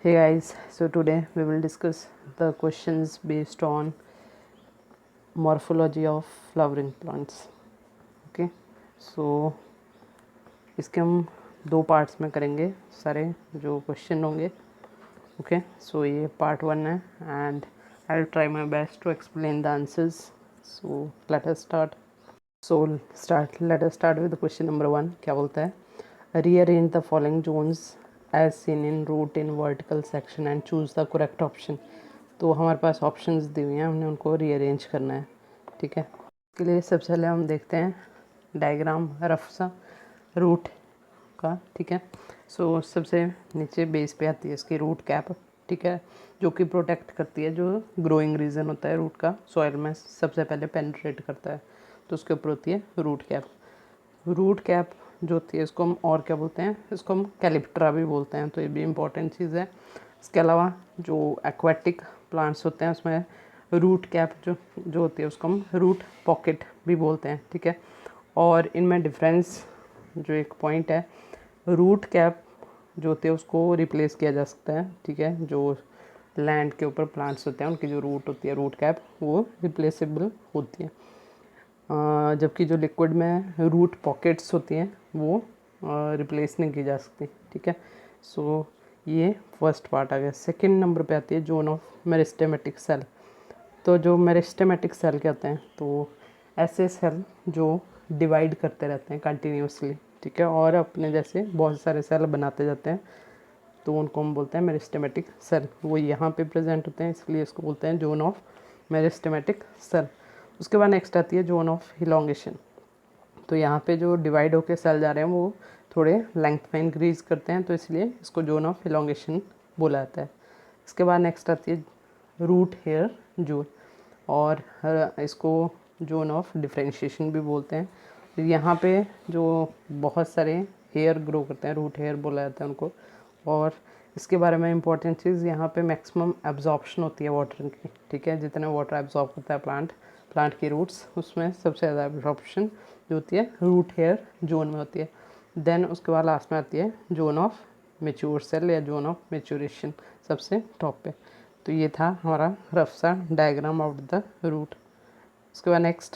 Hey guys, so today we will discuss the questions based on morphology of flowering plants. Okay, so इसके हम दो parts में करेंगे सारे जो क्वेश्चन होंगे. ओके, सो ये पार्ट 1 है and I will try my best to explain the answers. So let us start. Let us start with question number 1. क्या बोलता है? Rearrange the following zones as seen in root in vertical section and choose the correct option. तो हमारे पास options दी हुई हैं, हमने उनको rearrange करना है. ठीक है, इसके लिए सबसे पहले हम देखते हैं डायग्राम रफ सा रूट का. ठीक है, सो सबसे नीचे बेस पे आती है इसकी रूट कैप. ठीक है, जो कि प्रोटेक्ट करती है जो ग्रोइंग रीजन होता है रूट का, सॉइल में सबसे पहले पेनिट्रेट करता है, तो उसके ऊपर होती है रूट कैप. रूट कैप जो होती है इसको हम और क्या बोलते हैं? इसको हम कैलिप्ट्रा भी बोलते हैं, तो ये भी इम्पॉर्टेंट चीज़ है. इसके अलावा जो एक्वाटिक प्लांट्स होते हैं उसमें रूट कैप जो होती है उसको हम रूट पॉकेट भी बोलते हैं. ठीक है, और इनमें डिफरेंस जो एक पॉइंट है, रूट कैप जो होती है उसको रिप्लेस किया जा सकता है. ठीक है, जो लैंड के ऊपर प्लांट्स होते हैं उनकी जो रूट होती है रूट कैप वो रिप्लेसेबल होती है, जबकि जो लिक्विड में रूट पॉकेट्स होती हैं वो रिप्लेस नहीं की जा सकती. ठीक है, सो ये फर्स्ट पार्ट आ गया. सेकंड नंबर पे आती है जोन ऑफ मेरिस्टेमेटिक सेल. तो जो मेरिस्टेमेटिक सेल कहते हैं तो ऐसे सेल जो डिवाइड करते रहते हैं कंटिन्यूसली. ठीक है, और अपने जैसे बहुत सारे सेल बनाते जाते हैं, तो उनको हम बोलते हैं मेरिस्टेमेटिक सेल. वो यहाँ पे प्रेजेंट होते हैं, इसलिए इसको बोलते हैं जोन ऑफ मेरिस्टेमेटिक सेल. उसके बाद नेक्स्ट आती है जोन ऑफ हिलोंगेशन. तो यहाँ पे जो डिवाइड होकर सेल जा रहे हैं वो थोड़े लेंथ में इंक्रीज करते हैं, तो इसलिए इसको जोन ऑफ हिलोंगेशन बोला जाता है. इसके बाद नेक्स्ट आती है रूट हेयर जोन, और इसको जोन ऑफ डिफ्रेंशिएशन भी बोलते हैं. तो यहाँ पे जो बहुत सारे हेयर ग्रो करते हैं, रूट हेयर बोला जाता है उनको. और इसके बारे में इंपॉर्टेंट चीज़, यहाँ पे मैक्सिमम एब्जॉर्प्शन होती है वाटर की. ठीक है, जितना वाटर एब्जॉर्ब करता है प्लांट की रूट्स, उसमें सबसे ज़्यादा एब्जॉर्प्शन जो होती है रूट हेयर जोन में होती है. देन उसके बाद लास्ट में आती है जोन ऑफ मेच्योर सेल या जोन ऑफ मेच्योरेशन सबसे टॉप पे. तो ये था हमारा रफ सा डायग्राम ऑफ द रूट. उसके बाद नेक्स्ट,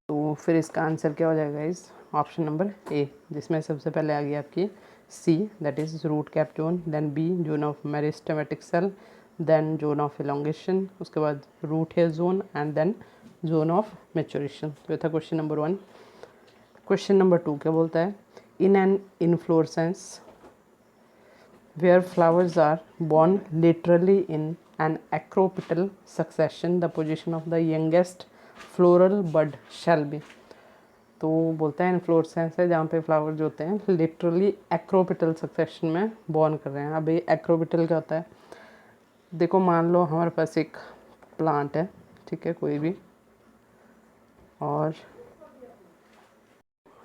तो फिर इसका आंसर क्या हो जाएगा? इस ऑप्शन नंबर ए, जिसमें सबसे पहले आ गई आपकी C, that is root cap zone. Then B zone of meristematic cell, then zone of elongation, उसके बाद root hair zone and then zone of maturation. तो ये था क्वेश्चन नंबर 1. क्वेश्चन नंबर 2 क्या बोलता है? In an inflorescence where flowers are born literally in an acropetal succession, the position of the youngest floral bud shall be. तो बोलता है inflorescence है जहाँ पे फ्लावर जो होते हैं लिटरली एक्रोपिटल सक्सेशन में बॉर्न कर रहे हैं. अभी एक्रोपिटल क्या होता है? देखो, मान लो हमारे पास एक प्लांट है, ठीक है, कोई भी, और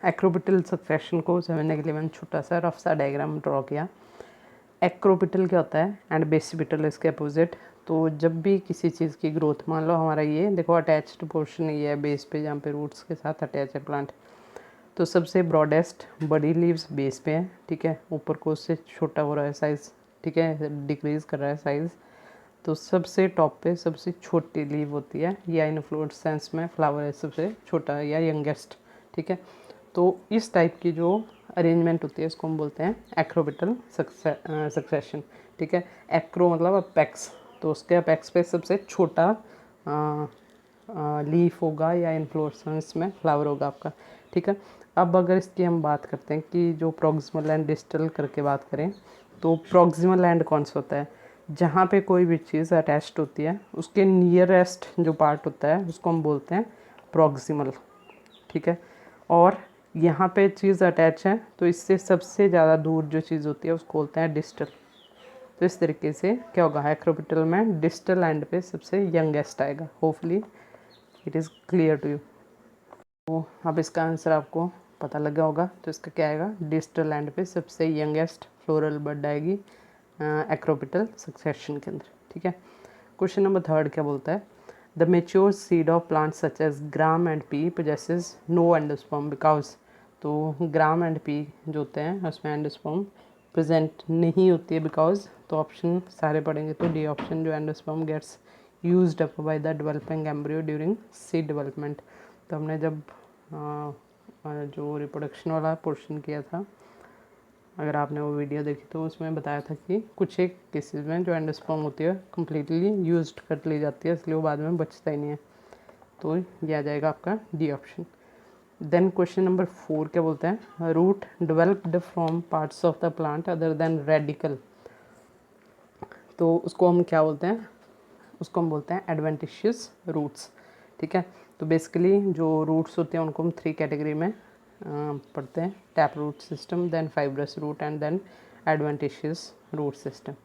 एक्रोपिटल सक्सेशन को समझने के लिए मैंने छोटा सा रफ सा डायग्राम ड्रॉ किया. एक्रोपिटल क्या होता है एंड बेसिपिटल इसके अपोजिट. तो जब भी किसी चीज़ की ग्रोथ, मान लो हमारा ये देखो अटैच्ड पोर्शन ये है बेस पे, जहाँ पे रूट्स के साथ अटैच है प्लांट, तो सबसे ब्रॉडेस्ट बड़ी लीव्स बेस पे है. ठीक है, ऊपर को उससे छोटा हो रहा है साइज़. ठीक है, डिक्रीज़ कर रहा है साइज़. तो सबसे टॉप पे सबसे छोटी लीव होती है, या इन्फ्लोरेसेंस में फ्लावर है सबसे छोटा या यंगेस्ट. ठीक है, तो इस टाइप की जो अरेंजमेंट होती है इसको हम बोलते हैं एक्रोपिटल सक्सेशन. ठीक है, एक्रो मतलब अपेक्स, तो उसके अपेक्स पे सबसे छोटा लीफ होगा या इन्फ्लोरेसेंस में फ्लावर होगा आपका. ठीक है, अब अगर इसकी हम बात करते हैं कि जो प्रॉक्सिमल एंड डिस्टल करके बात करें, तो प्रॉक्सिमल एंड कौन सा होता है? जहाँ पे कोई भी चीज़ अटैच्ड होती है उसके नियरेस्ट जो पार्ट होता है उसको हम बोलते हैं प्रॉक्सिमल. ठीक है, और यहाँ पे चीज़ अटैच है तो इससे सबसे ज़्यादा दूर जो चीज़ होती है उसको बोलते हैं डिस्टल. तो इस तरीके से क्या होगा, एक्रोपिटल में डिस्टल एंड पे सबसे यंगेस्ट आएगा. Hopefully it is clear to you. तो अब इसका आंसर आपको पता लगा होगा. तो इसका क्या आएगा? डिस्टल एंड पे सबसे यंगेस्ट फ्लोरल बड आएगी एक्रोपिटल सक्सेशन के अंदर. ठीक है, क्वेश्चन नंबर 3 क्या बोलता है? The mature seed of plant such as gram and pea possesses no endosperm because. तो ग्राम एंड पी जो होते हैं उसमें एंडोस्पर्म प्रेजेंट नहीं होती है बिकॉज, तो ऑप्शन सारे पढ़ेंगे तो डी ऑप्शन, जो endosperm gets used up by the developing embryo during seed development. तो हमने जब जो रिप्रोडक्शन वाला पोर्शन किया था, अगर आपने वो वीडियो देखी तो उसमें बताया था कि कुछ एक केसेस में जो एंडोस्पर्म होती है कम्प्लीटली यूज्ड कर ली जाती है, इसलिए वो बाद में बचता ही नहीं है। तो ये आ जाएगा आपका D option. Then question number 4 क्या बोलते हैं, root developed from parts of the plant other than radicle. तो उसको हम क्या बोलते हैं, उसको हम बोलते हैं एडवेंटिशियस रूट्स। ठीक है, तो बेसिकली जो रूट्स होते हैं उनको हम 3 कैटेगरी में पढ़ते हैं, tap root system, then fibrous root and then adventitious root system.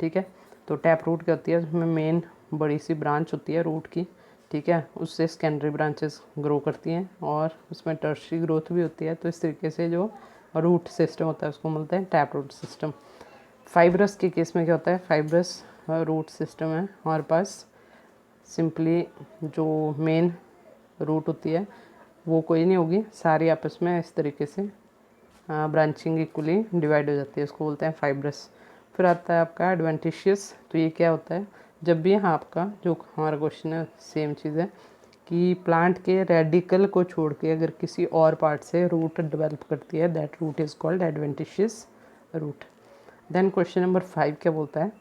ठीक है, तो टैप रूट क्या होती है, उसमें मेन बड़ी सी ब्रांच होती है रूट की। ठीक है, उससे सेकेंडरी ब्रांचेस ग्रो करती हैं और उसमें टर्शरी ग्रोथ भी होती है। तो इस तरीके से जो रूट सिस्टम होता है उसको बोलते हैं टैप रूट सिस्टम। फाइब्रस के केस में क्या होता है, फाइब्रस रूट सिस्टम है हमारे पास, सिंपली जो मेन रूट होती है वो कोई नहीं होगी, सारी आपस में इस तरीके से ब्रांचिंग इक्वली डिवाइड हो जाती है, उसको बोलते हैं फाइब्रस। फिर आता है आपका एडवेंटिशियस। तो ये क्या होता है, जब भी यहाँ आपका जो हमारा क्वेश्चन है सेम चीज़ है कि प्लांट के रेडिकल को छोड़ के अगर किसी और पार्ट से रूट डेवलप करती है, that root is called adventitious root. Then question number 5 क्या बोलता है,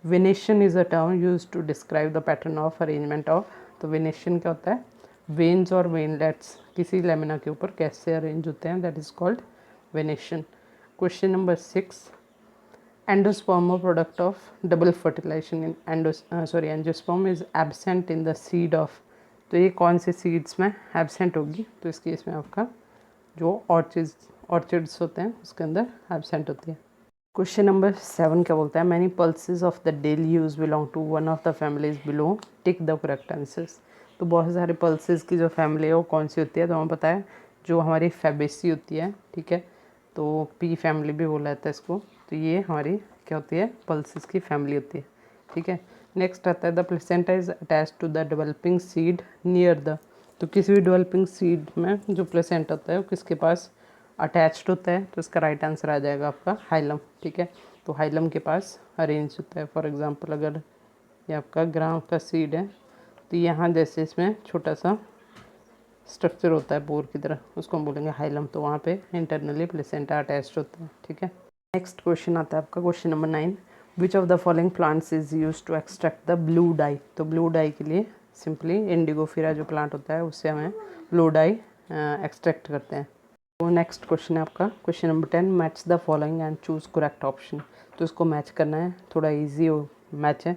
venation is a term use to describe the pattern of arrangement of. तो वेनेशन क्या होता है, वेन्स और वेनलेट्स किसी लेमिना के ऊपर कैसे अरेंज होते हैं, that is called venation. Question number 6, endosperm product of double fertilization in angiosperm is absent in the seed of. तो ये कौन से सीड्स में एब्सेंट होगी, तो इस केस में आपका जो ऑर्चिड्स होते हैं उसके अंदर एब्सेंट होती है। क्वेश्चन नंबर 7 क्या बोलता है, many pulses of the daily use belong to one of the families below, tick the correct answers. तो बहुत सारे पल्सेस की जो फैमिली है वो कौन सी होती है, तो हमें पता है जो हमारी फैबेसी होती है। ठीक है, तो पी फैमिली भी बोला जाता है इसको। तो ये हमारी क्या होती है, पल्सेस की फैमिली होती है। ठीक है, नेक्स्ट आता है the placenta is attach to the developing seed near the. तो किसी भी डेवलपिंग सीड में जो प्लेसेंटा होता है वो किसके पास अटैच्ड होता है, तो इसका राइट आंसर आ जाएगा आपका हाइलम। ठीक है, तो हाइलम के पास अरेंज होता है। फॉर एग्जांपल अगर ये आपका ग्राम का सीड है तो यहाँ जैसे इसमें छोटा सा स्ट्रक्चर होता है बोर की तरह, उसको हम बोलेंगे हाइलम। तो वहाँ पे इंटरनली प्लेसेंटा अटैच्ड होता है। ठीक है, नेक्स्ट क्वेश्चन आता है आपका question number 9, which of the following plants is use to extract the blue dye. तो ब्लू डाई के लिए सिंपली इंडिगोफिरा जो प्लांट होता है उससे हमें ब्लू डाई एक्सट्रैक्ट करते हैं। तो नेक्स्ट क्वेश्चन है आपका question number 10, match the following and choose correct option. तो इसको मैच करना है, थोड़ा इजी मैच है।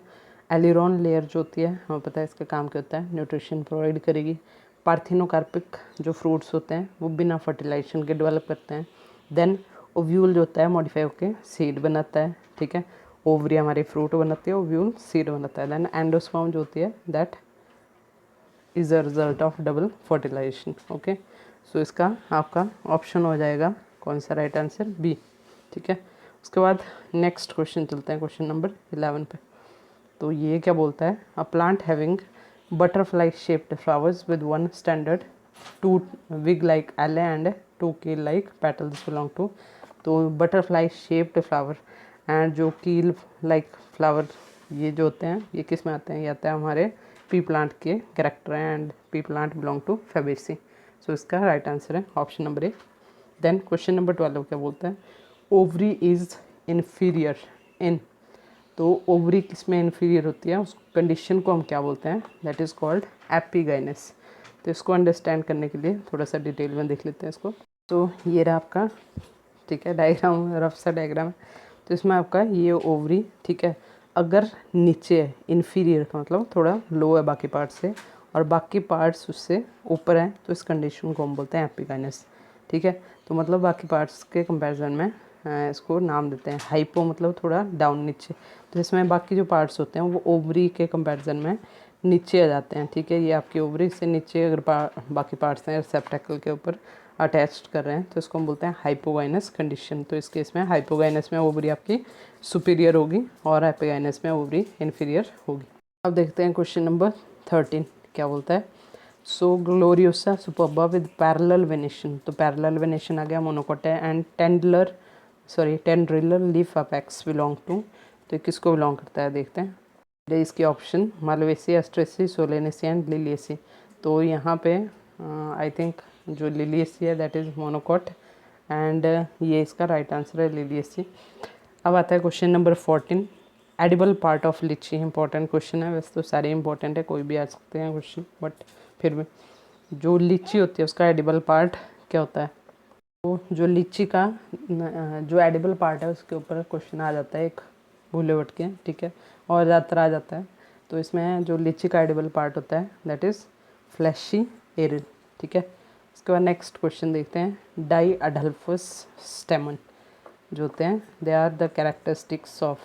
एलिरॉन लेयर जो होती है हमें पता है इसका काम क्या होता है, न्यूट्रिशन प्रोवाइड करेगी। पार्थिनोकार्पिक जो फ्रूट्स होते हैं वो बिना फर्टिलाइजेशन के डेवलप करते हैं। देन ओव्यूल जो होता है मॉडिफाई होकर सीड बनाता है। ठीक है, ओवरी हमारी फ्रूट बनाती है, ओव्यूल सीड बनाता है। देन एंडोस्पर्म जो होती है that is a result of double fertilization. Okay, so इसका आपका ऑप्शन हो जाएगा कौन सा राइट आंसर, बी। ठीक है, उसके बाद नेक्स्ट क्वेश्चन चलते हैं क्वेश्चन नंबर 11 पे। तो ये क्या बोलता है, a plant having butterfly shaped flowers with one standard 2 wing like alae and 2 keel like petals belong to. तो बटरफ्लाई शेप्ड फ्लावर एंड जो कील लाइक फ्लावर ये जो होते हैं ये किस में आते हैं, ये आते हैं हमारे पी प्लांट के character and pea plant belong to Fabaceae. So इसका राइट आंसर है option number A. Then question number 12 क्या बोलता है, ओवरी इज इन्फीरियर इन। तो ओवरी किस में इन्फीरियर होती है, उस कंडीशन को हम क्या बोलते हैं, दैट इज़ कॉल्ड एपिगाइनस। तो इसको अंडरस्टैंड करने के लिए थोड़ा सा डिटेल में देख लेते हैं इसको। तो ये रहा आपका, ठीक है, डायग्राम, रफ सा डायग्राम है। तो इसमें आपका ये ओवरी, ठीक है, अगर नीचे है इन्फीरियर का मतलब थोड़ा लो है बाकी पार्ट से और बाकी पार्ट्स उससे ऊपर हैं, तो इस कंडीशन को हम बोलते हैं एपिगाइनस। ठीक है, तो मतलब बाकी पार्ट्स के कंपैरिजन में इसको नाम देते हैं हाइपो, मतलब थोड़ा डाउन नीचे। तो इसमें बाकी जो पार्ट्स होते हैं वो ओवरी के कंपैरिजन में नीचे आ जाते हैं। ठीक है, ये आपकी ओवरी से नीचे अगर बाकी पार्ट्स हैं रिसेप्टेकल के ऊपर अटैच्ड कर रहे हैं तो इसको हम बोलते हैं हाइपोगाइनस कंडीशन। तो इस केस में हाइपोगाइनस में ओवरी आपकी सुपीरियर होगी और एपिगाइनस में ओवरी इन्फीरियर होगी। अब देखते हैं क्वेश्चन नंबर 13 क्या बोलता है, so Gloriosa superba with parallel venation. तो पैरेलल वेनेशन आ गया, monocot and tendler sorry tendrillar leaf apex belong to, तो ये किसको बिलोंग करता है देखते हैं। ये इसके option Malvaceae, एस्ट्रेसी, Solanaceae and Liliaceae. तो यहाँ पे आई थिंक जो लिलियसी है दैट इज़ मोनोकॉट एंड ये इसका राइट आंसर है लिलियसी। अब आता है question number 14, edible part of लीची। इंपॉर्टेंट क्वेश्चन है, वैसे तो सारे इंपॉर्टेंट है, कोई भी आ सकते हैं क्वेश्चन, बट फिर भी जो लीची होती है उसका एडिबल पार्ट क्या होता है। तो जो लीची का जो एडिबल पार्ट है उसके ऊपर क्वेश्चन आ जाता है एक भूले भट के, ठीक है, और ज़्यादातर आ जाता है। तो इसमें जो लीची का एडिबल पार्ट होता है दैट इज़ फ्लैशी एरिल, ठीक है। इसके बाद नेक्स्ट क्वेश्चन देखते हैं, डाई अडल्फस स्टेमन जो होते हैं they are the characteristics of.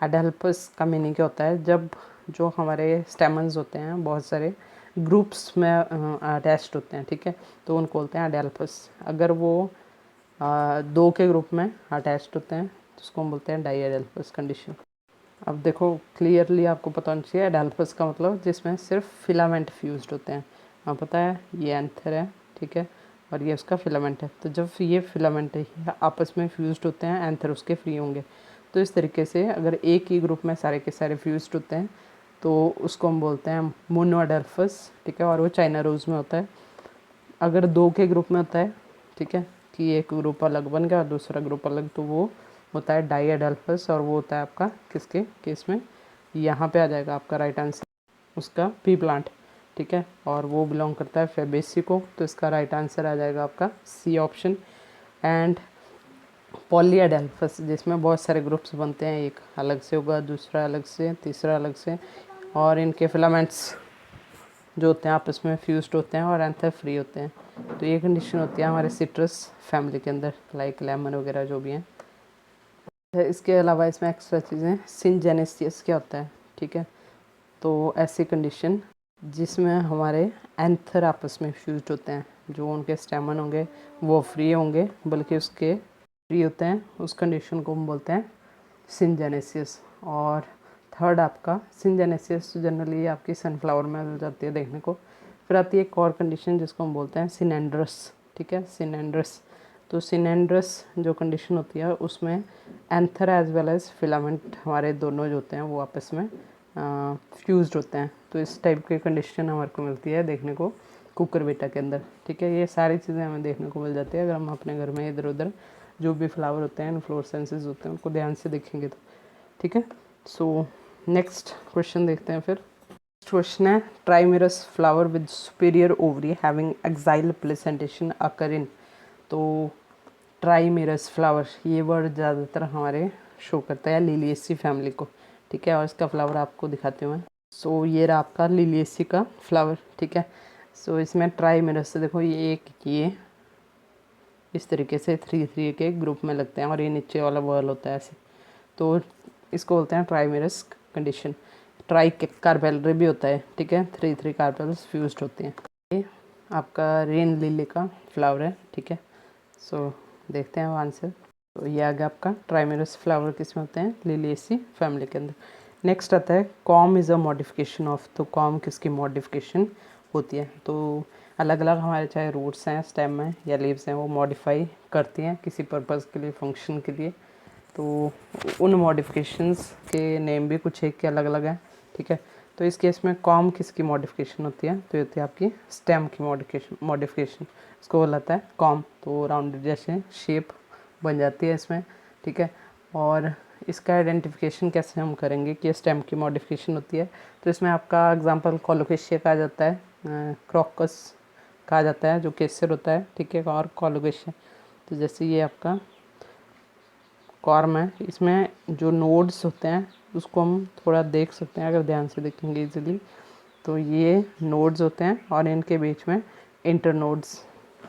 Adelphous का मीनिंग क्या होता है, जब जो हमारे स्टेमन्स होते हैं बहुत सारे ग्रुप्स में अटैच्ड होते हैं, ठीक है, तो उनको बोलते हैं एडल्पस। अगर वो दो के ग्रुप में अटैच्ड होते हैं तो उसको हम बोलते हैं डाई एडल्पस कंडीशन। अब देखो क्लियरली आपको पता होना चाहिए एडल्पस का मतलब जिसमें सिर्फ फिलामेंट फ्यूज्ड होते हैं। हाँ पता है ये एंथर है, ठीक है, और ये उसका फिलामेंट है। तो जब ये फिलामेंट आपस में फ्यूज्ड होते हैं एंथर उसके फ्री होंगे। तो इस तरीके से अगर एक ही ग्रुप में सारे के सारे फ्यूज्ड होते हैं तो उसको हम बोलते हैं मोनो एडल्फस, ठीक है, और वो चाइना रोज़ में होता है। अगर दो के ग्रुप में होता है, ठीक है, कि एक ग्रुप अलग बन गया और दूसरा ग्रुप अलग, तो वो होता है डाई एडल्फस, और वो होता है आपका किसके केस में, यहाँ पे आ जाएगा आपका राइट आंसर उसका पी प्लांट, ठीक है, और वो बिलोंग करता है फेबेसी को। तो इसका राइट आंसर आ जाएगा आपका C option. And polyadelphous जिसमें बहुत सारे ग्रुप्स बनते हैं, एक अलग से होगा, दूसरा अलग से, तीसरा अलग से, और इनके फिलामेंट्स जो होते हैं आपस में फ्यूज्ड होते हैं और एंथर फ्री होते हैं। तो ये कंडीशन होती है हमारे सिट्रस फैमिली के अंदर, लाइक लेमन वगैरह जो भी हैं। इसके अलावा इसमें एक्स्ट्रा चीज़ें, सिनजेनेसियस क्या होता है, ठीक है, तो ऐसी कंडीशन जिसमें हमारे एंथर आपस में फ्यूज्ड होते हैं, जो उनके स्टेमन होंगे वो फ्री होंगे बल्कि उसके फ्री होते हैं, उस कंडीशन को हम बोलते हैं सिनजेनेसियस। और थर्ड आपका सिनजेनेसियस जनरली आपकी सनफ्लावर में मिल जाती है देखने को। फिर आती है एक और कंडीशन जिसको हम बोलते हैं सिनेंड्रस, ठीक है, सिनेंड्रस। तो सिनेंड्रस जो कंडीशन होती है उसमें anther as well as filament हमारे दोनों जो होते हैं वो आपस में फ्यूज्ड होते हैं। तो इस टाइप की कंडीशन हमारे को मिलती है देखने को कुकुरबिटा के अंदर, ठीक है। ये सारी चीज़ें हमें देखने को मिल जाती है अगर हम अपने घर में इधर उधर जो भी फ्लावर होते हैं, इन्फ्लोरेसेंसेस होते हैं, उनको ध्यान से देखेंगे तो, ठीक है। सो नेक्स्ट क्वेश्चन देखते हैं। फिर क्वेश्चन है, trimerous flower with superior ovary having axile placentation occur in. तो ट्राइमेरस फ्लावर ये वर्ड ज़्यादातर हमारे शो करता है लिलियसी फैमिली को, ठीक है, और इसका फ्लावर आपको दिखाते हुए। सो ये रहा आपका लिलियसी का फ्लावर, ठीक है। सो इसमें ट्राइमेरस से देखो ये एक ये इस तरीके से 3 के ग्रुप में लगते हैं और ये नीचे वाला वर्ल होता है ऐसे, तो इसको बोलते हैं ट्राइमेरस कंडीशन। ट्राई कार्पेलरी भी होता है, ठीक है, 3 कार्पेल्स फ्यूज्ड होते हैं। ये आपका रेन लिली का फ्लावर है, ठीक है। सो देखते हैं आंसर। तो ये आ गया आपका ट्राइमेरस फ्लावर किस में होते हैं, लिलियसी फैमिली के अंदर। नेक्स्ट आता है com is a modification of. तो कॉम किसकी मॉडिफिकेशन होती है, तो अलग अलग हमारे चाहे रूट्स हैं, स्टेम हैं या लीव्स हैं, वो मॉडिफाई करती हैं किसी पर्पज़ के लिए, फंक्शन के लिए। तो उन मॉडिफिकेशंस के नेम भी कुछ एक के अलग अलग हैं, ठीक है। तो इस केस में कॉम किसकी मॉडिफिकेशन होती है, तो ये होती है आपकी स्टेम की मॉडिफिकेशन इसको बोलाता है कॉम। तो राउंडेड जैसे शेप बन जाती है इसमें, ठीक है। और इसका आइडेंटिफिकेशन कैसे हम करेंगे कि स्टेम की मॉडिफिकेशन होती है, तो इसमें आपका एग्जांपल कोलोकेशिया कहा जाता है, क्रोकस कहा जाता है जो केसर होता है, ठीक है, और कोलोकेशिया। तो जैसे ये आपका कॉर्म है, इसमें जो नोड्स होते हैं उसको हम थोड़ा देख सकते हैं अगर ध्यान से देखेंगे इजीली। तो ये नोड्स होते हैं और इनके बीच में इंटरनोड्स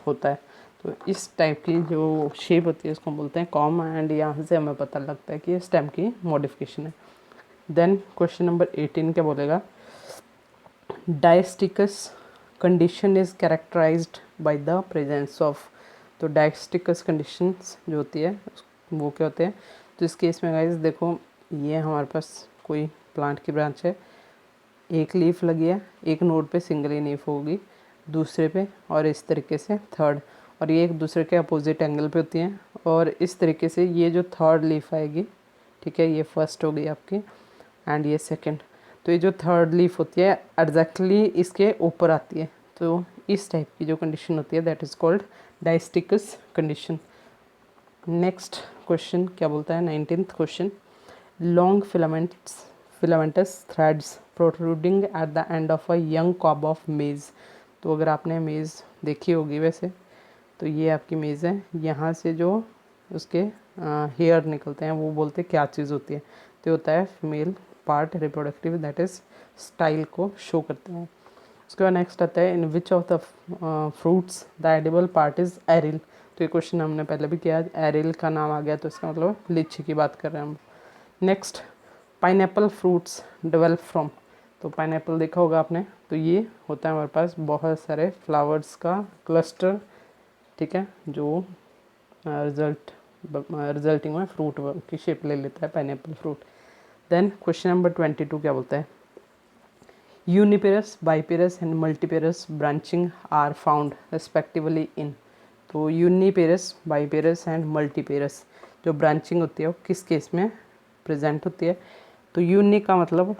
होता है। तो इस टाइप की जो शेप होती है उसको हम बोलते हैं कॉम, एंड यहाँ से हमें पता लगता है कि ये स्टेम की मॉडिफिकेशन है। देन क्वेश्चन नंबर 18 क्या बोलेगा, distichous condition is characterized by the presence of. तो डायस्टिकस कंडीशंस जो होती है वो क्या होते हैं, तो इस केस में गाइस देखो ये हमारे पास कोई प्लांट की ब्रांच है, एक लीफ लगी है, एक नोड पे सिंगल ही लीफ होगी, दूसरे पे और इस तरीके से थर्ड, और ये एक दूसरे के अपोजिट एंगल पे होती हैं और इस तरीके से ये जो थर्ड लीफ आएगी, ठीक है, ये फर्स्ट हो गई आपकी एंड ये सेकंड। तो ये जो थर्ड लीफ होती है एग्जैक्टली इसके ऊपर आती है, तो इस टाइप की जो कंडीशन होती है that is called distichous condition. Next question क्या बोलता है, 19th question, long filamentous threads protruding at the end of a young cob of maize. तो अगर आपने मेज़ देखी होगी वैसे, तो ये आपकी मेज़ है, यहाँ से जो उसके हेयर निकलते हैं वो बोलते हैं क्या चीज़ होती है, तो होता है female part reproductive, that is style को शो करते हैं। उसके बाद नेक्स्ट आता है, in which of the fruits the edible part is aril. तो ये क्वेश्चन हमने पहले भी किया, एरिल का नाम आ गया तो इसका मतलब लीची की बात कर रहे हैं हम। Next, pineapple fruits develop from. तो पाइनएप्पल देखा होगा आपने, तो ये होता है हमारे पास बहुत सारे फ्लावर्स का क्लस्टर, ठीक है, जो रिजल्टिंग में फ्रूट की शेप ले लेता है pineapple fruit. Then question number 22 क्या बोलता है, uniparous, biparous and multiparous branching are found respectively in. तो यूनिपेरस, बाइपेरस एंड मल्टीपेरस जो ब्रांचिंग होती है वो किस केस में प्रेजेंट होती है। तो यूनि का मतलब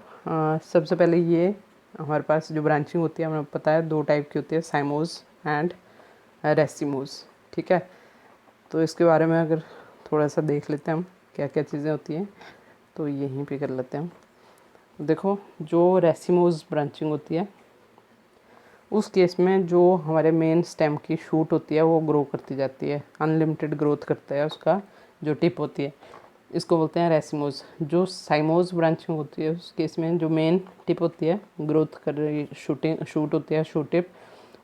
सबसे पहले ये हमारे पास जो ब्रांचिंग होती है हमें पता है दो टाइप की होती है, साइमोज एंड रेसिमोज, ठीक है। तो इसके बारे में अगर थोड़ा सा देख लेते हैं हम क्या क्या चीज़ें होती हैं, तो यहीं पे कर लेते हैं हम। देखो, जो रेसिमोज ब्रांचिंग होती है उस केस में जो हमारे मेन स्टेम की शूट होती है वो ग्रो करती जाती है, अनलिमिटेड ग्रोथ करता है उसका जो टिप होती है, इसको बोलते हैं रेसिमोज। जो साइमोज ब्रांचिंग होती है उस केस में जो मेन टिप होती है ग्रोथ कर रही शूट होती है, शूट टिप,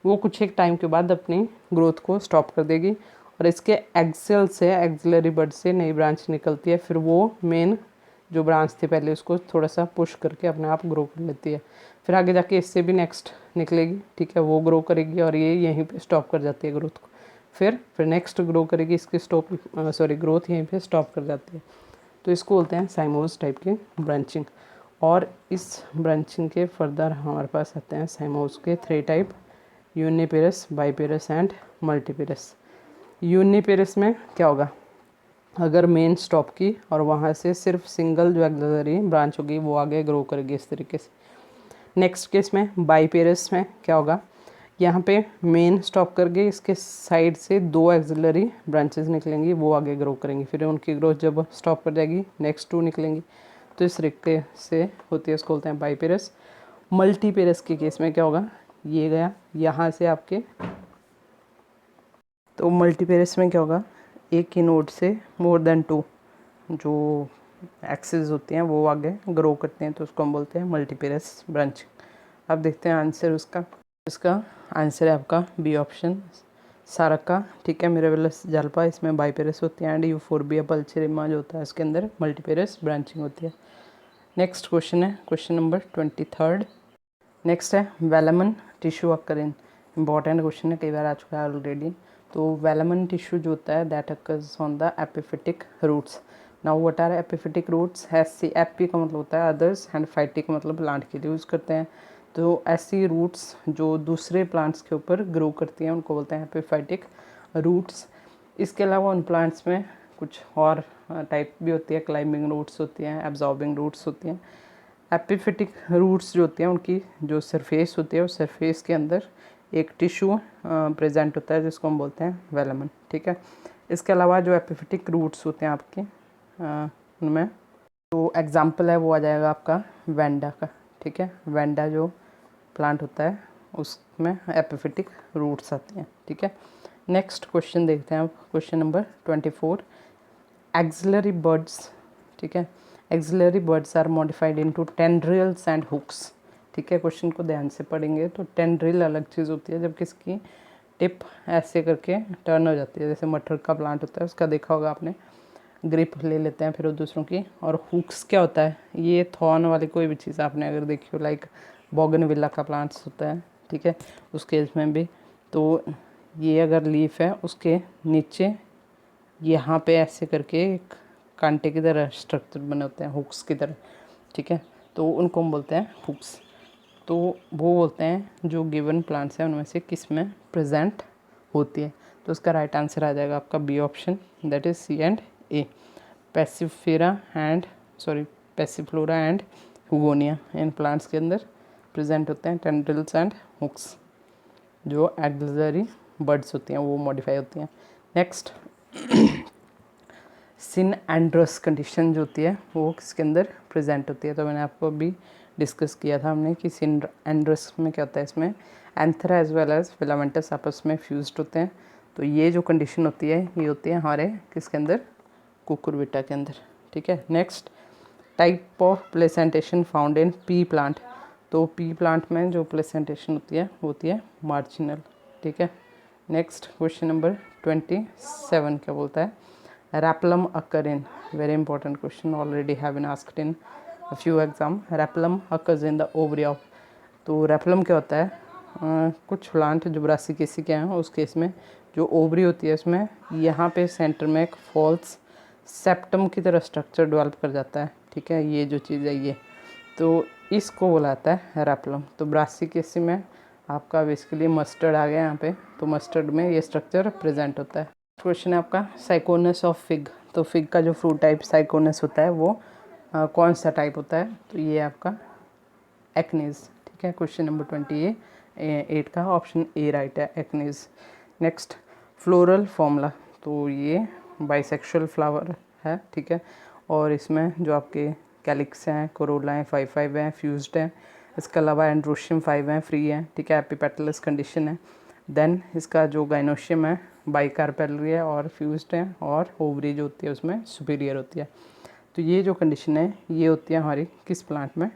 वो कुछ एक टाइम के बाद अपनी ग्रोथ को स्टॉप कर देगी और इसके एक्सेल से, एक्सिलरी बड से नई ब्रांच निकलती है, फिर वो मेन जो ब्रांच थी पहले उसको थोड़ा सा पुश करके अपने आप ग्रो कर लेती है, फिर आगे जाके इससे भी नेक्स्ट निकलेगी, ठीक है, वो ग्रो करेगी और ये यहीं पे स्टॉप कर जाती है ग्रोथ को, फिर नेक्स्ट ग्रो करेगी, इसकी ग्रोथ यहीं पे स्टॉप कर जाती है। तो इसको बोलते हैं साइमोज टाइप की ब्रांचिंग। और इस ब्रांचिंग के फर्दर हमारे पास आते हैं साइमोज के 3 type, uniparous, biparous and multiparous. Uniparous में क्या होगा, अगर मेन स्टॉप की और वहाँ से सिर्फ सिंगल जो एक्सिलरी ब्रांच होगी वो आगे ग्रो करेगी इस तरीके से। नेक्स्ट केस में बाइपेरस में क्या होगा, यहाँ पे मेन स्टॉप करके इसके साइड से 2 एक्सिलरी ब्रांचेस निकलेंगी, वो आगे ग्रो करेंगी, फिर उनकी ग्रोथ जब स्टॉप कर जाएगी नेक्स्ट 2 निकलेंगी, तो इस तरीके से होती है, इसको बोलते हैं बाइपेरस। मल्टीपेरस के केस में क्या होगा, ये गया यहाँ से आपके, तो मल्टीपेरस में क्या होगा, एक ही नोड से मोर देन 2 जो एक्सेस होती हैं वो आगे ग्रो करते हैं, तो उसको हम बोलते हैं मल्टीपेरस ब्रांचिंग। अब देखते हैं आंसर उसका। इसका आंसर है आपका बी ऑप्शन, सारका, ठीक है, मिराबिलस जाल्पा, इसमें बाइपेरस होती है एंड यूफोर्बिया पल्चेरिमा जो होता है इसके अंदर मल्टीपेरस ब्रांचिंग होती है। नेक्स्ट क्वेश्चन है क्वेश्चन नंबर 23। नेक्स्ट है वेलमन टिश्यू अकरिन, इंपॉर्टेंट क्वेश्चन है, कई बार आ चुका है ऑलरेडी। तो वेलमन टिश्यू जो होता है that occurs on the epiphytic roots. Now what are epiphytic roots, ऐसी एपी का मतलब होता है अदर्स एंड फाइटिक मतलब प्लांट के लिए यूज़ करते हैं, तो ऐसी रूट्स जो दूसरे प्लांट्स के ऊपर ग्रो करती हैं उनको बोलते हैं एपिफाइटिक रूट्स। इसके अलावा उन प्लांट्स में कुछ और टाइप भी होती है, क्लाइंबिंग रूट्स होती हैं, एब्जॉर्बिंग रूट्स होती हैं। एपिफिटिक रूट्स जो होती हैं उनकी जो सरफेस होती है उस सरफेस के अंदर एक टिश्यू प्रेजेंट होता है जिसको हम बोलते हैं वेलमन, ठीक है। इसके अलावा जो एपिफिटिक रूट्स होते हैं आपके उनमें तो एग्जांपल है वो आ जाएगा आपका वेंडा का, ठीक है, वेंडा जो प्लांट होता है उसमें एपिफिटिक रूट्स आती हैं, ठीक है। नेक्स्ट क्वेश्चन देखते हैं अब, क्वेश्चन नंबर 24, एक्सिलरी बर्ड्स, ठीक है, axillary buds are modified into tendrils and hooks, ठीक है। क्वेश्चन को ध्यान से पढ़ेंगे तो टेंड्रिल अलग चीज़ होती है जब किसकी टिप ऐसे करके टर्न हो जाती है, जैसे मटर का प्लांट होता है उसका देखा होगा आपने, ग्रिप ले लेते हैं फिर वो दूसरों की। और हुक्स क्या होता है, ये थॉर्न वाली कोई भी चीज़ आपने अगर देखी हो, लाइक बोगनविला का प्लांट्स होता है, ठीक है, उस केस में भी तो ये अगर लीफ है उसके नीचे यहाँ पे ऐसे करके एक कांटे की तरह स्ट्रक्चर बने होते हैं हुक्स की तरह, ठीक है, तो उनको हम बोलते हैं हुक्स। तो वो बोलते हैं जो गिवन प्लांट्स हैं उनमें से किस में प्रेजेंट होती है। तो उसका राइट आंसर आ जाएगा आपका B option, that is C and A. Passiflora and Hugonia in plants के अंदर प्रेजेंट होते हैं। टेंड्रिल्स एंड हुक्स जो एक्सिलरी बर्ड्स होती हैं वो मॉडिफाई होती हैं। नेक्स्ट सिन एंड्रस कंडीशन जो होती है वो किसके अंदर प्रेजेंट होती है, तो मैंने आपको अभी डिस्कस किया था हमने कि सिन एंड्रस में क्या होता है, इसमें एंथरा एज वेल एज फिलामेंटस आपस में फ्यूज्ड होते हैं। तो ये जो कंडीशन होती है ये होती है हमारे किसके अंदर, कुकुरबिटा के अंदर, ठीक है। Next type of placentation found in P plant, तो पी प्लांट में जो प्लेसेंटेशन होती है वो होती है मार्जिनल, ठीक है। नेक्स्ट क्वेश्चन नंबर 27 क्या बोलता है, replum occur in, very important question, already have been asked in a few exam. Replum occurs in the ovary of, तो रैपलम क्या होता है, कुछ प्लांट जो ब्रासिकेसी के हैं उस केस में जो ओवरी होती है उसमें यहाँ पे सेंटर में एक फॉल्स सेप्टम की तरह स्ट्रक्चर डेवलप कर जाता है, ठीक है। ये जो चीज़ है ये, तो इसको बुलाता है रैपलम। तो ब्रासिकेसी में आपका बेसिकली मस्टर्ड आ गया यहाँ पे, तो मस्टर्ड में ये स्ट्रक्चर प्रेजेंट होता है। क्वेश्चन है आपका साइकोनस ऑफ फिग, तो फिग का जो फ्रूट टाइप साइकोनस होता है वो कौन सा टाइप होता है, तो ये आपका एक्नेज, ठीक है। क्वेश्चन नंबर 28 का ऑप्शन ए राइट है, एक्नेज। नेक्स्ट फ्लोरल फॉर्मूला, तो ये बाइसेक्सुअल फ्लावर है, ठीक है। और इसमें जो आपके कैलिक्स हैं, कोरोला हैं, 5 हैं, फ्यूज्ड हैं। इसके अलावा एंड्रोशियम 5 हैं, फ्री है, ठीक है, एपिपेटलस कंडीशन है। देन इसका जो गाइनोशियम है बाइकार्पेलरी है और फ्यूज्ड है, और ओवरी जो होती है उसमें सुपीरियर होती है। तो ये जो कंडीशन है ये होती है हमारी किस प्लांट में,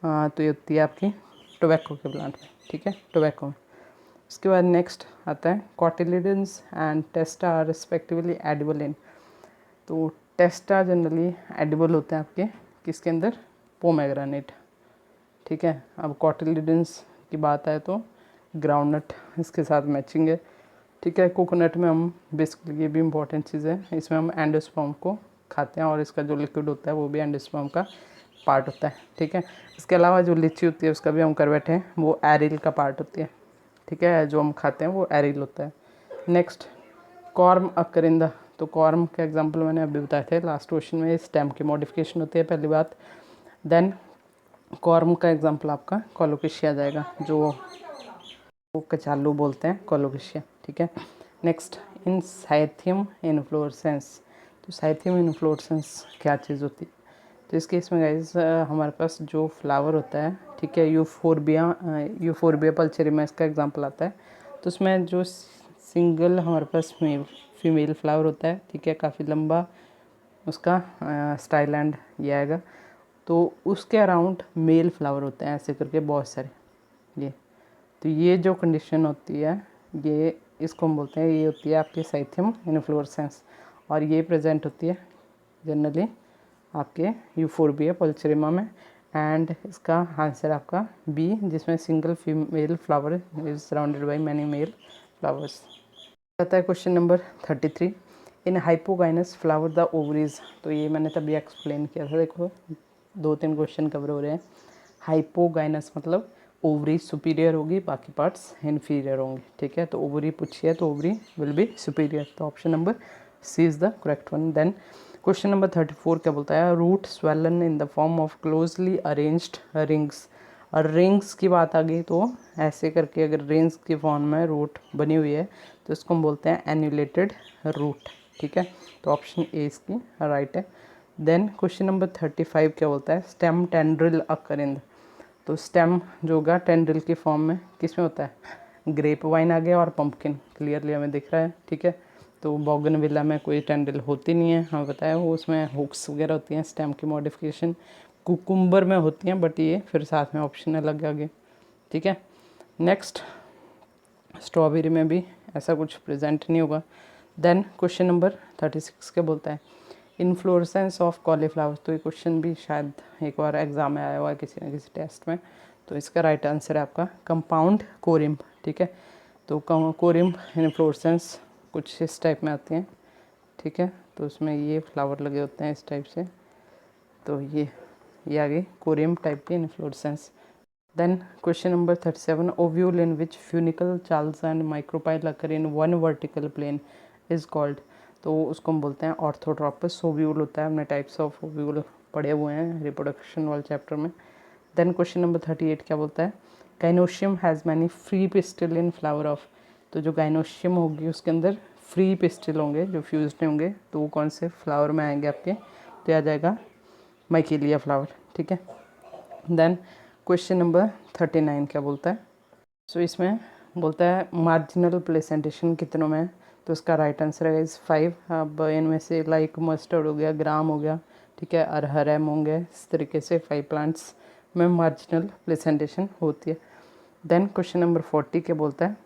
तो ये होती है आपकी टोबैको के प्लांट में, ठीक है, टोबैको में। उसके बाद नेक्स्ट आता है cotyledons and testa are respectively edible in, तो टेस्टा जनरली एडिबल होते हैं आपके किसके अंदर, पोमेग्रेनेट, ठीक है। अब कॉटिलिडन्स की बात आए तो ग्राउंडनट इसके साथ मैचिंग है, ठीक है। कोकोनट में हम बेसिकली, ये भी इम्पोर्टेंट चीज़ है, इसमें हम एंडोस्पर्म को खाते हैं और इसका जो लिक्विड होता है वो भी एंडोस्पर्म का पार्ट होता है, ठीक है। इसके अलावा जो लीची होती है उसका भी हम कर बैठे हैं, वो एरिल का पार्ट होती है, ठीक है, जो हम खाते हैं वो एरिल होता है। नेक्स्ट कॉर्म अकरिंदा, तो कॉर्म के एग्जांपल मैंने अभी बताए थे लास्ट क्वेश्चन में, स्टेम की मॉडिफिकेशन होती है पहली बात। देन कॉर्म का एग्जांपल आपका कोलोकेशिया आ जाएगा, जो वो कचालू बोलते हैं, कोलोकेशिया, ठीक है। नेक्स्ट इन साइथियम इन्फ्लोरेसेंस, तो साइथियम इन्फ्लोरेसेंस क्या चीज़ होती है, तो इस केस में गाइज हमारे पास जो फ्लावर होता है, ठीक है, यूफोरबिया पल्चेरिमा इसका एग्जांपल आता है। तो उसमें जो सिंगल हमारे पास फीमेल फ्लावर होता है, ठीक है, काफ़ी लंबा उसका स्टाइल एंड ये आएगा, तो उसके अराउंड मेल फ्लावर होते हैं ऐसे करके बहुत सारे, ये तो ये जो कंडीशन होती है ये इसको हम बोलते हैं, ये होती है आपके साइथियम इन्फ्लोरेसेंस, और ये प्रेजेंट होती है जनरली आपके यूफोरबिया पल्चेरिमा में। एंड इसका आंसर आपका बी, जिसमें single female flower is surrounded by many male flowers. आता है question number 33, in hypogynous flower the ovaries, तो ये मैंने तभी एक्सप्लेन किया था, देखो 2-3 क्वेश्चन कवर हो रहे हैं। हाइपोगाइनस मतलब ओवरी सुपीरियर होगी, बाकी पार्ट्स इन्फीरियर होंगे, ठीक है। तो ओवरी पूछी है तो ओवरी विल बी सुपीरियर, तो option number C is the correct one. Then question number 34 क्या बोलता है, root swollen in the form of closely arranged rings, और रिंग्स की बात आ गई तो ऐसे करके अगर रिंग्स की फॉर्म में रूट बनी हुई है तो इसको हम बोलते हैं एन्यूलेटेड रूट, ठीक है। तो ऑप्शन ए इसकी राइट है। देन क्वेश्चन नंबर 35 क्या बोलता है, स्टेम टेंड्रिल अकरिंद, तो स्टेम जो होगा टेंड्रिल की फॉर्म में किस में होता है, ग्रेप वाइन आ गया और पंपकिन, क्लियरली हमें दिख रहा है, ठीक है। तो बोगनविला में कोई टेंड्रिल होती नहीं है, हमें बताया वो उसमें हुक्स वगैरह होती हैं, स्टेम की मॉडिफिकेशन कुकुम्बर में होती हैं, बट ये फिर साथ में ऑप्शन अलग आगे, ठीक है। नेक्स्ट स्ट्रॉबेरी में भी ऐसा कुछ प्रेजेंट नहीं होगा। देन क्वेश्चन नंबर 36 क्या बोलता है, इन्फ्लोरेसेंस ऑफ कॉलीफ्लावर, तो ये क्वेश्चन भी शायद एक बार एग्जाम में आया हुआ है किसी न किसी टेस्ट में, तो इसका राइट आंसर है आपका कंपाउंड कोरिम्ब, ठीक है। तो कोरिम्ब इन्फ्लोरेसेंस कुछ इस टाइप में आती हैं, ठीक है। तो उसमें ये फ्लावर लगे होते हैं इस टाइप से, तो ये आ गई कोरिम्ब टाइप की inflorescence. Then question number 37, ovule in which funicle chalaza and micropyle occur in one vertical plane is called. तो उसको हम बोलते हैं ऑर्थोट्रोपस ओव्यूल होता है। हमने टाइप्स ऑफ ओव्यूल पढ़े हुए हैं रिप्रोडक्शन वाले चैप्टर में। देन क्वेश्चन नंबर 38 क्या बोलता है, gynoecium has many free pistol in flower of. तो जो गाइनोशियम होगी उसके अंदर फ्री पिस्टल होंगे जो फ्यूज्ड नहीं होंगे, तो वो कौन से फ्लावर में आएंगे आपके, तो ये आ जाएगा माइकेलिया फ्लावर। ठीक है। देन क्वेश्चन नंबर 39 क्या बोलता है, सो इसमें बोलता है मार्जिनल प्लेसेंटेशन कितनों में है, तो इसका राइट आंसर है इस 5। अब इनमें से लाइक मस्टर्ड हो गया, ग्राम हो गया, ठीक है, अरहर है, मूंग है, इस तरीके से 5 प्लांट्स में मार्जिनल प्लेसेंटेशन होती है। देन क्वेश्चन नंबर 40 क्या बोलता है,